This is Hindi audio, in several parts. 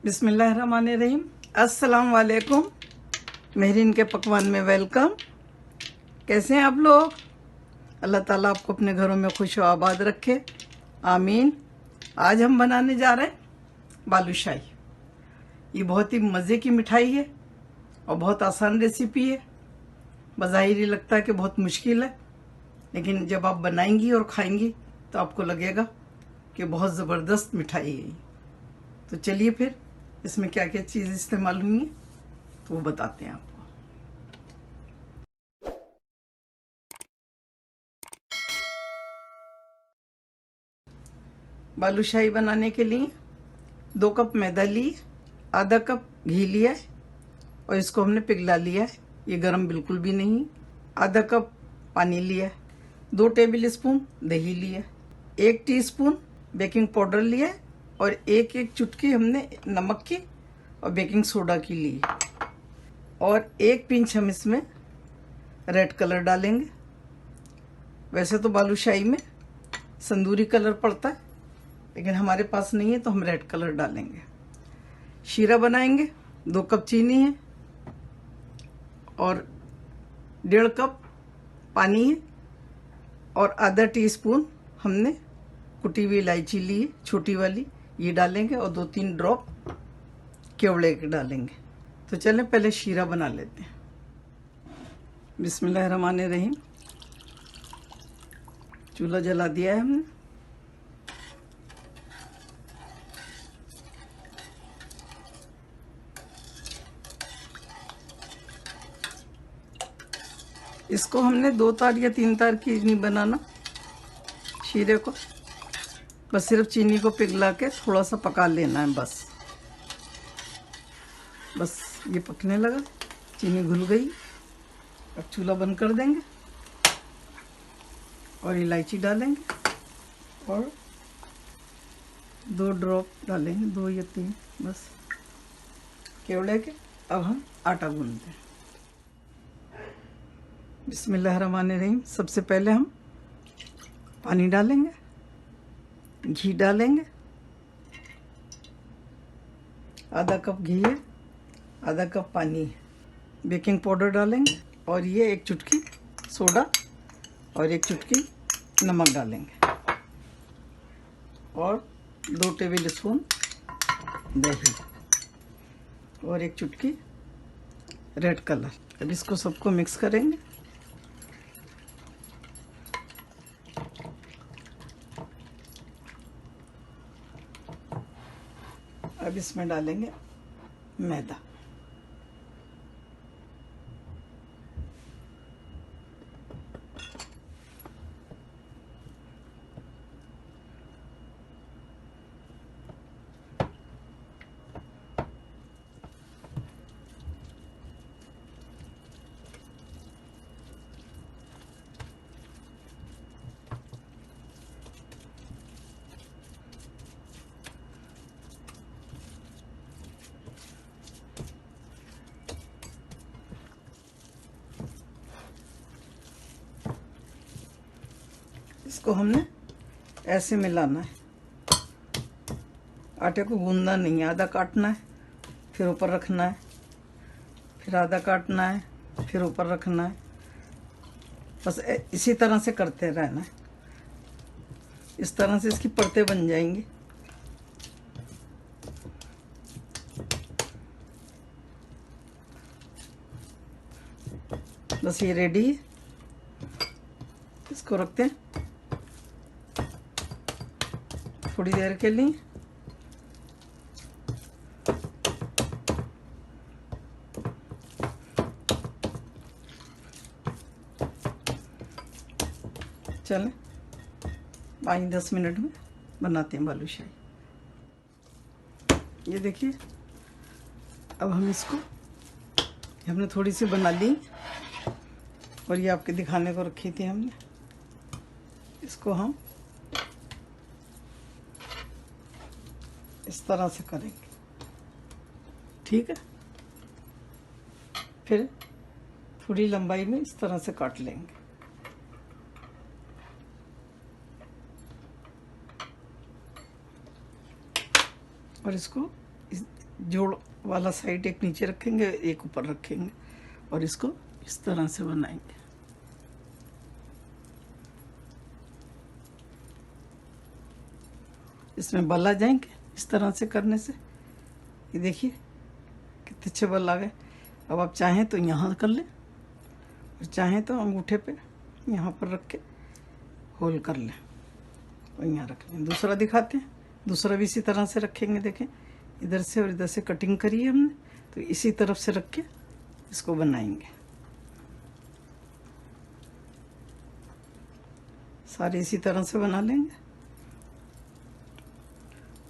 बिस्मिल्लाहिर्रहमानिर्रहीम। अस्सलाम वालेकुम। मेहरीन के पकवान में वेलकम। कैसे हैं आप लोग? अल्लाह ताला आपको अपने घरों में खुश व आबाद रखे, आमीन। आज हम बनाने जा रहे हैं बालूशाही। ये बहुत ही मज़े की मिठाई है और बहुत आसान रेसिपी है। बज़ाहिर ही लगता है कि बहुत मुश्किल है, लेकिन जब आप बनाएंगी और खाएंगी तो आपको लगेगा कि बहुत ज़बरदस्त मिठाई है। तो चलिए फिर इसमें क्या क्या चीज़ इस्तेमाल हुई हैं तो वो बताते हैं आपको। बालूशाही बनाने के लिए 2 कप मैदा लिए, आधा कप घी लिया है और इसको हमने पिघला लिया है, ये गरम बिल्कुल भी नहीं। आधा कप पानी लिया है, 2 टेबल स्पून दही लिया, 1 टीस्पून बेकिंग पाउडर लिया है और एक चुटकी हमने नमक की और बेकिंग सोडा की ली और 1 पिंच हम इसमें रेड कलर डालेंगे। वैसे तो बालूशाही में संदूरी कलर पड़ता है, लेकिन हमारे पास नहीं है तो हम रेड कलर डालेंगे। शीरा बनाएंगे, 2 कप चीनी है और 1.5 कप पानी है और आधा टीस्पून हमने कुटी हुई इलायची ली है, छोटी वाली, ये डालेंगे और 2-3 ड्रॉप केवड़े के डालेंगे। तो चलें पहले शीरा बना लेते हैं। बिस्मिल्लाहिर्रहमानिर्रहीम। चूल्हा जला दिया है हमने। इसको हमने 2 तार या 3 तार की नहीं बनाना शीरे को, बस सिर्फ चीनी को पिघला के थोड़ा सा पका लेना है। बस ये पकने लगा, चीनी घुल गई। अब चूल्हा बंद कर देंगे और इलायची डालेंगे और 2 ड्रॉप डालेंगे, 2 या 3 बस केवड़े के। अब हम आटा गूंथते हैं। बिस्मिल्लाहिर्रहमानिर्रहीम। सबसे पहले हम पानी डालेंगे, घी डालेंगे, आधा कप घी है, आधा कप पानी है, बेकिंग पाउडर डालेंगे और ये 1 चुटकी सोडा और 1 चुटकी नमक डालेंगे और 2 टेबल स्पून दही और 1 चुटकी रेड कलर। अब इसको सबको मिक्स करेंगे। अब इसमें डालेंगे मैदा। इसको हमने ऐसे मिलाना है, आटे को गूंदना नहीं है। आधा काटना है, फिर ऊपर रखना है, फिर आधा काटना है, फिर ऊपर रखना है। बस इसी तरह से करते रहना है। इस तरह से इसकी परतें बन जाएंगी। बस ये रेडी है, इसको रखते हैं थोड़ी देर के लिए। चलें 5-10 मिनट में बनाते हैं बालूशाही। ये देखिए, अब हम इसको, हमने थोड़ी सी बना ली और ये आपके दिखाने को रखी थी हमने। इसको हम इस तरह से करेंगे, ठीक है। फिर थोड़ी लंबाई में इस तरह से काट लेंगे। और इसको जोड़ वाला साइड एक नीचे रखेंगे, एक ऊपर रखेंगे और इसको इस तरह से बनाएंगे। इसमें बल आ जाएंगे इस तरह से करने से। ये देखिए कितने अच्छे बल आ गए। अब आप चाहें तो यहाँ कर लें और चाहें तो अंगूठे पे यहाँ पर रख के होल कर लें और यहाँ रख लें। दूसरा दिखाते हैं, दूसरा भी इसी तरह से रखेंगे। देखें इधर से और इधर से कटिंग करी है हमने, तो इसी तरफ से रख के इसको बनाएंगे। सारे इसी तरह से बना लेंगे।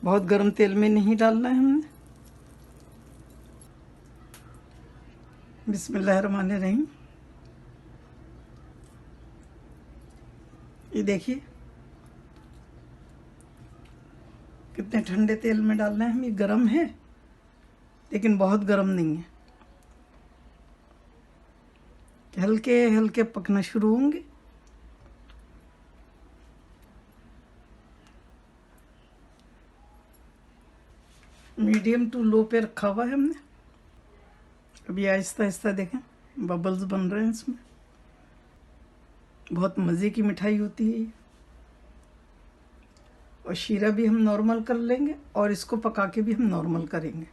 बहुत गर्म तेल में नहीं डालना है हमने। बिस्मिल्लाहिर्रहमानिर्रहीम। ये देखिए कितने ठंडे तेल में डालना है हम। ये गरम है लेकिन बहुत गरम नहीं है, हल्के हल्के पकना शुरू होंगे। मीडियम टू लो पे रखा हुआ है हमने। अभी आहिस्ता आहिस्ता देखें बबल्स बन रहे हैं इसमें। बहुत मज़े की मिठाई होती है ये। और शीरा भी हम नॉर्मल कर लेंगे और इसको पका के भी हम नॉर्मल करेंगे,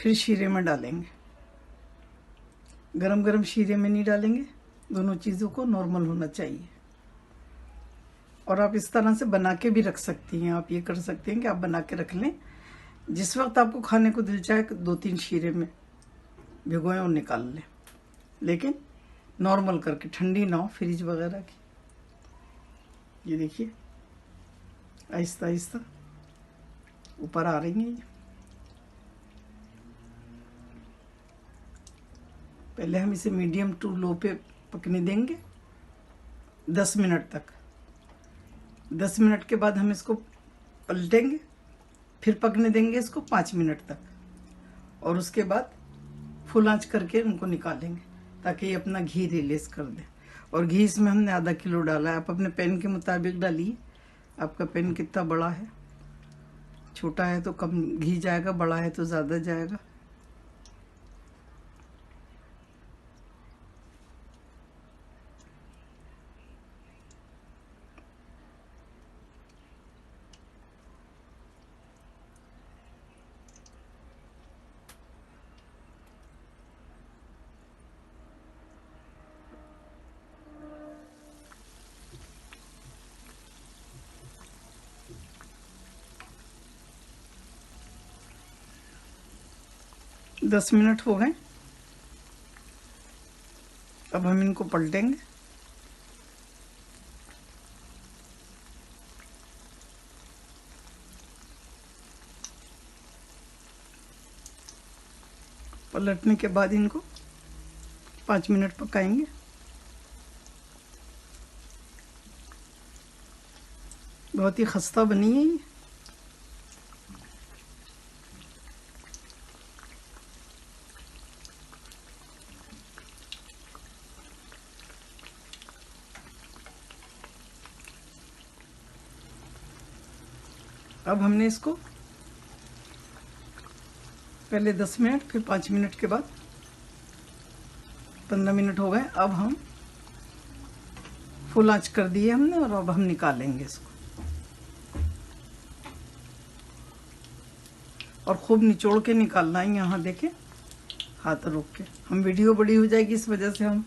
फिर शीरे में डालेंगे। गरम गरम शीरे में नहीं डालेंगे, दोनों चीज़ों को नॉर्मल होना चाहिए। और आप इस तरह से बना के भी रख सकती हैं। आप ये कर सकते हैं कि आप बना के रख लें, जिस वक्त आपको खाने को दिल चाहे 2-3 शीरे में भिगोएं और निकाल लें, लेकिन नॉर्मल करके, ठंडी ना हो फ्रिज वगैरह की। ये देखिए आहिस्ता आहिस्ता ऊपर आ रही हैं ये। पहले हम इसे मीडियम टू लो पे पकने देंगे 10 मिनट तक। 10 मिनट के बाद हम इसको पलटेंगे, फिर पकने देंगे इसको 5 मिनट तक, और उसके बाद फुल आंच करके उनको निकालेंगे ताकि ये अपना घी रिलीज कर दे। और घी इसमें हमने आधा किलो डाला है। आप अपने पैन के मुताबिक डालिए। आपका पैन कितना बड़ा है, छोटा है तो कम घी जाएगा, बड़ा है तो ज़्यादा जाएगा। दस मिनट हो गए। अब हम इनको पलटेंगे। पलटने के बाद इनको 5 मिनट पकाएंगे। बहुत ही खस्ता बनी है ये। अब हमने इसको पहले 10 मिनट, फिर 5 मिनट के बाद 15 मिनट हो गए। अब हम फुल आंच कर दिए हमने और अब हम निकालेंगे इसको। और खूब निचोड़ के निकालना है। यहाँ देखें हाथ रोक के। हम वीडियो बड़ी हो जाएगी इस वजह से हम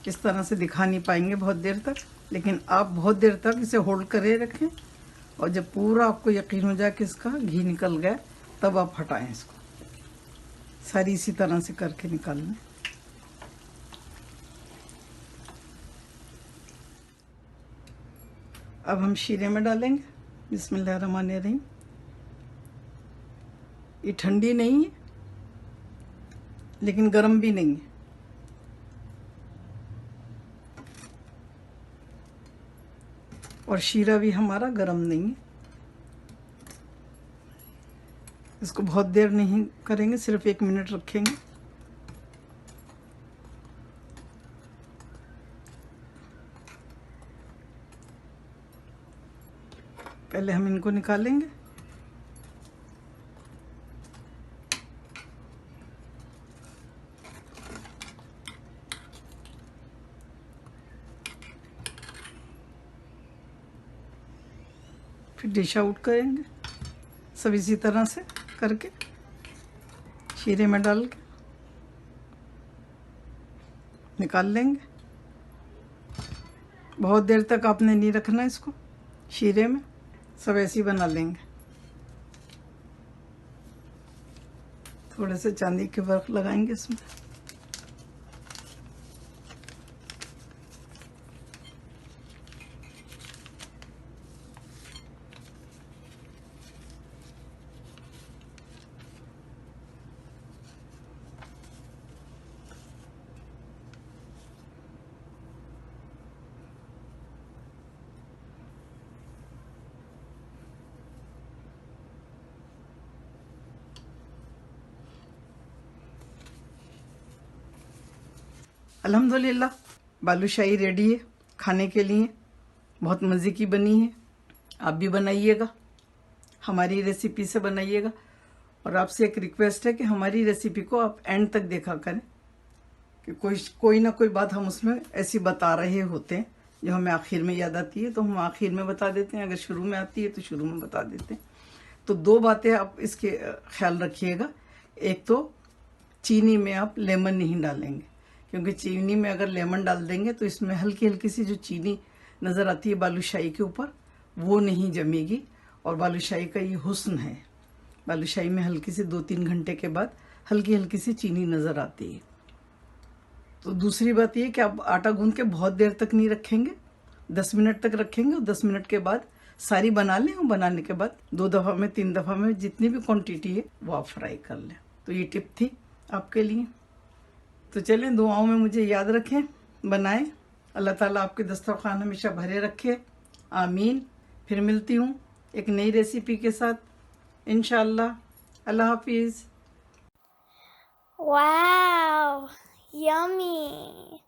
इस तरह से दिखा नहीं पाएंगे बहुत देर तक, लेकिन आप बहुत देर तक इसे होल्ड करे रखें और जब पूरा आपको यकीन हो जाए कि इसका घी निकल गया तब आप हटाएं इसको। सारी इसी तरह से करके निकाल लें। अब हम शीरे में डालेंगे। बिस्मिल्लाहिर्रहमानिर्रहीम। ये ठंडी नहीं है लेकिन गर्म भी नहीं है। और शीरा भी हमारा गर्म नहीं है। इसको बहुत देर नहीं करेंगे, सिर्फ 1 मिनट रखेंगे। पहले हम इनको निकालेंगे। फिर डिश आउट करेंगे सब इसी तरह से करके शीरे में डाल के निकाल लेंगे। बहुत देर तक आपने नहीं रखना इसको शीरे में, सब ऐसे ही बना लेंगे। थोड़े से चांदी के वर्क लगाएंगे इसमें। अल्हम्दुलिल्लाह बालूशाही रेडी है खाने के लिए। बहुत मज़े की बनी है। आप भी बनाइएगा, हमारी रेसिपी से बनाइएगा। और आपसे एक रिक्वेस्ट है कि हमारी रेसिपी को आप एंड तक देखा करें, कि कोई ना कोई बात हम उसमें ऐसी बता रहे होते हैं जो हमें आखिर में याद आती है तो हम आखिर में बता देते हैं, अगर शुरू में आती है तो शुरू में बता देते हैं। तो दो बातें आप इसके ख्याल रखिएगा। एक तो चीनी में आप लेमन नहीं डालेंगे, क्योंकि चीनी में अगर लेमन डाल देंगे तो इसमें हल्की हल्की सी जो चीनी नज़र आती है बालूशाही के ऊपर वो नहीं जमेगी। और बालूशाही का ये हुस्न है, बालूशाही में हल्की से 2-3 घंटे के बाद हल्की हल्की सी चीनी नज़र आती है। तो दूसरी बात ये कि आप आटा गूंद के बहुत देर तक नहीं रखेंगे, 10 मिनट तक रखेंगे। और 10 मिनट के बाद सारी बना लें, और बनाने के बाद 2 दफ़ा में 3 दफ़ा में जितनी भी क्वांटिटी है वो आप फ्राई कर लें। तो ये टिप थी आपके लिए। तो चलें, दुआओं में मुझे याद रखें, बनाएं। अल्लाह ताला आपके दस्तरखान हमेशा भरे रखे, आमीन। फिर मिलती हूँ एक नई रेसिपी के साथ इंशाअल्लाह। अल्लाह हाफिज़। Wow, yummy.